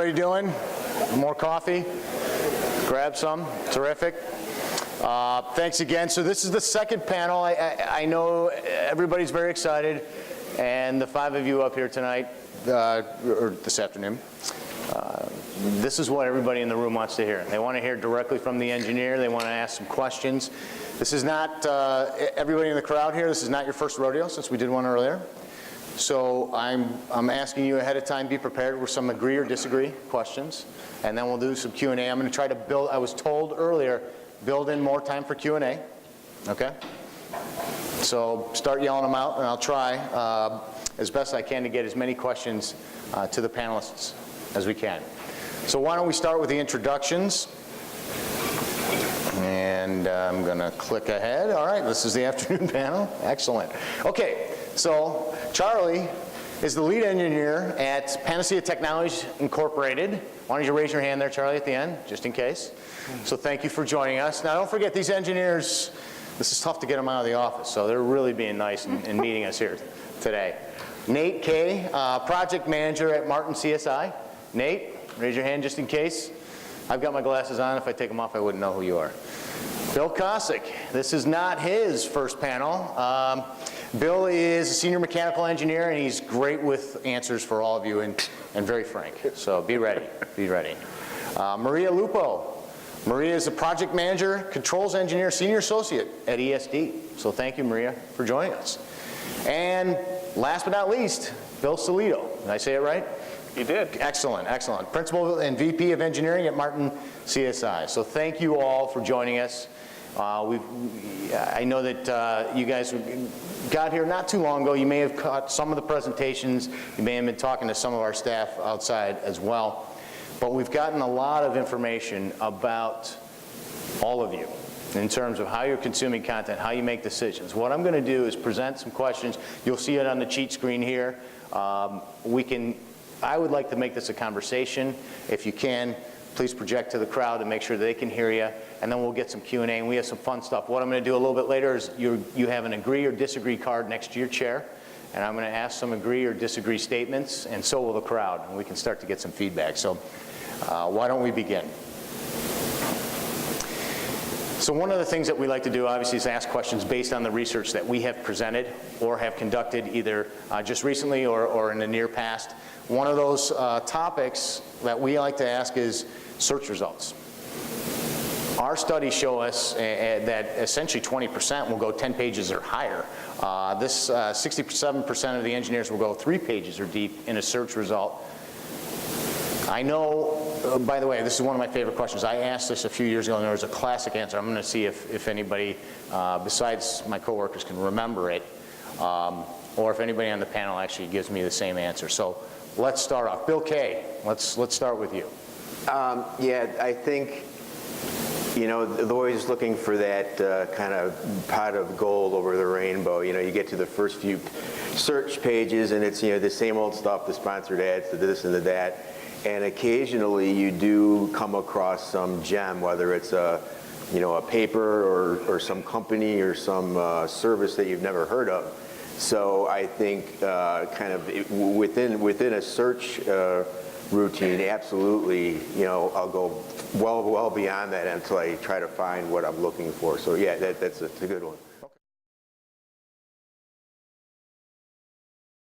everybody doing? More coffee? Grab some. Terrific. Thanks again. So this is the second panel. I know everybody's very excited, and the 5 of you up here tonight, or this afternoon, this is what everybody in the room wants to hear. They want to hear directly from the engineer. They want to ask some questions. This is not, everybody in the crowd here, this is not your first rodeo since we did one earlier. So I'm asking you ahead of time, be prepared with some agree or disagree questions, and then we'll do some Q&A. I'm going to try to build, I was told earlier, build in more time for Q&A, okay? So start yelling them out, and I'll try as best I can to get as many questions to the panelists as we can. So why don't we start with the introductions? And I'm going to click ahead. All right, this is the afternoon panel. Excellent. Okay, so Charlie is the lead engineer at Panacea Technologies Incorporated. Why don't you raise your hand there, Charlie, at the end, just in case. So thank you for joining us. Now, don't forget, these engineers, this is tough to get them out of the office, so they're really being nice and meeting us here today. Nate Kay, project manager at Martin CSI. Nate, raise your hand just in case. I've got my glasses on. If I take them off, I wouldn't know who you are. Bill Kosick. This is not his first panel. Bill is a senior mechanical engineer, and he's great with answers for all of you and very frank. So be ready. Be ready. Maria Lupo. Maria is a project manager, controls engineer, senior associate at ESD. So thank you, Maria, for joining us. And last but not least, Bill Solito. Did I say it right? You did. Excellent, excellent. Principal and VP of Engineering at Martin CSI. So thank you all for joining us. I know that you guys got here not too long ago. You may have caught some of the presentations. You may have been talking to some of our staff outside as well. But we've gotten a lot of information about all of you in terms of how you're consuming content, how you make decisions. What I'm going to do is present some questions. You'll see it on the cheat screen here. I would like to make this a conversation. If you can, please project to the crowd and make sure they can hear you, and then we'll get some Q&A, and we have some fun stuff. What I'm going to do a little bit later is you have an agree or disagree card next to your chair, and I'm going to ask some agree or disagree statements, and so will the crowd, and we can start to get some feedback. So why don't we begin? So one of the things that we like to do, obviously, is ask questions based on the research that we have presented or have conducted either just recently or in the near past. One of those topics that we like to ask is search results. Our studies show us that essentially 20% will go 10 pages or higher. 67% of the engineers will go 3 pages or deep in a search result. I know, by the way, this is one of my favorite questions. I asked this a few years ago, and there was a classic answer. I'm going to see if anybody besides my coworkers can remember it, or if anybody on the panel actually gives me the same answer. So let's start off. Bill Kay, let's start with you. Yeah, I think, you know, they're always looking for that kind of pot of gold over the rainbow. You know, you get to the first few search pages, and it's, you know, the same old stuff, the sponsored ads, the this and the that. And occasionally you do come across some gem, whether it's a, you know, a paper or some company or some service that you've never heard of. So I think kind of within a search routine, absolutely, you know, I'll go well beyond that until I try to find what I'm looking for. So yeah, that's a good one.